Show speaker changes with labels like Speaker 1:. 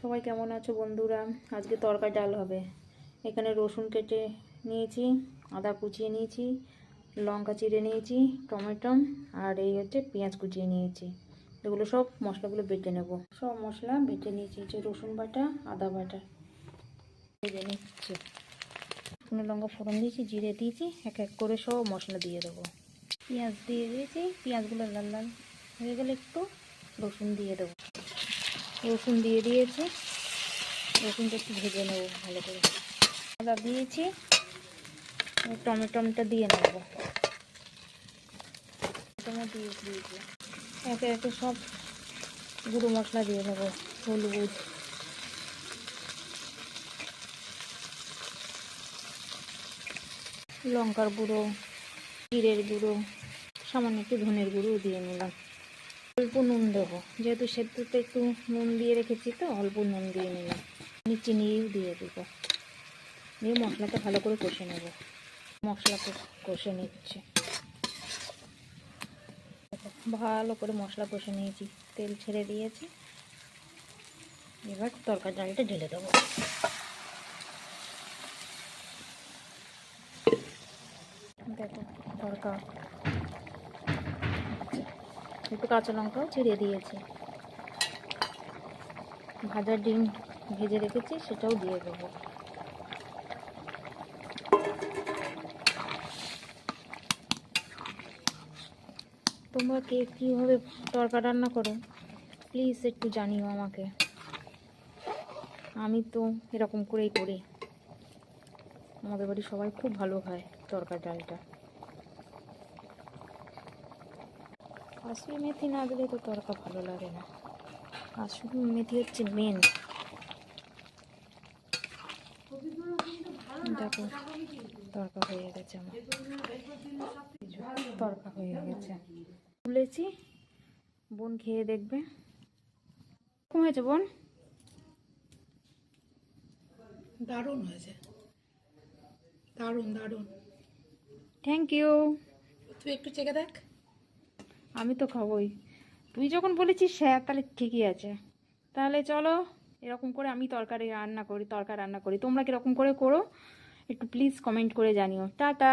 Speaker 1: সবাই কেমন আছো বন্ধুরা? আজকে তরকা ডাল হবে। এখানে রসুন কেটে নিয়েছি, আদা কুচিয়ে নিয়েছি, লঙ্কা চিড়ে নিয়েছি, টমেটো আর এই হচ্ছে পেঁয়াজ কুচিয়ে নিয়েছি। এগুলো সব মশলাগুলো বেটে নেব। সব মশলা বেটে নিয়েছি, যে রসুন বাটা, আদা বাটা ভেজে নিচ্ছি। শুকনো লঙ্কা ফোড়ন দিয়েছি, জিরে দিয়েছি, এক এক করে সব মশলা দিয়ে দেবো। পেঁয়াজ দিয়ে দিয়েছি, পেঁয়াজগুলো লাল লাল হয়ে গেলে একটু রসুন দিয়ে দেবো। রসুন দিয়ে দিয়েছি, রসুনটা একটু ভেজে নেবো ভালো করে। আদা দিয়েছি, টমেটোটা দিয়ে নেবো। টমেটো দিয়েছি, একে একে সব গুঁড়ো মশলা দিয়ে নেবো। হলুদ, লঙ্কার গুঁড়ো, জিরের গুঁড়ো, সামান্য একটু ধনের গুঁড়ো দিয়ে নিলাম। অল্প নুন দেবো, যেহেতু সেদ্ধতে একটু নুন দিয়ে রেখেছি, তো অল্প নুন দিয়ে নিলাম। চিনিও দিয়ে দেবো, দিয়ে মশলাটা ভালো করে কষে নেব। মশলাটা কষে নিচ্ছে, ভালো করে মশলা কষে নিয়েছি, তেল ছেড়ে দিয়েছি। এবার তরকারি ডালটা ঢেলে দেবো। দেখো তরকা, একটু কাঁচা লঙ্কাও ছিঁড়ে দিয়েছি। ভাজা ডিম ভেজে রেখেছি, সেটাও দিয়ে দেবো। তোমরা কে কীভাবে তরকা রান্না করো প্লিজ একটু জানিও আমাকে। আমি তো এরকম করেই করি। আমাদের বাড়ি সবাই খুব ভালো খায় তরকা ডালটা। কাসুরি মেথি না দিলে তো তরকা ভালো লাগে না। কাসুরি মেথি হচ্ছে মেন। দেখো তরকা হয়ে গেছে, আমার তরকা হয়ে গেছে। তুলেছি, বোন খেয়ে দেখবে কেমন হয়েছে। বোন
Speaker 2: দারুণ হয়েছে, দারুণ দারুণ।
Speaker 1: Thank you.
Speaker 2: তুই একটু চেখে দেখ।
Speaker 1: আমি তো খাবোই, তুই যখন বলেছিস হ্যাঁ তাহলে ঠিকই আছে। তাহলে চলো, এরকম করে আমি তরকা রান্না করি। তোমরা কীরকম করে করো একটু প্লিজ কমেন্ট করে জানিও। টাটা।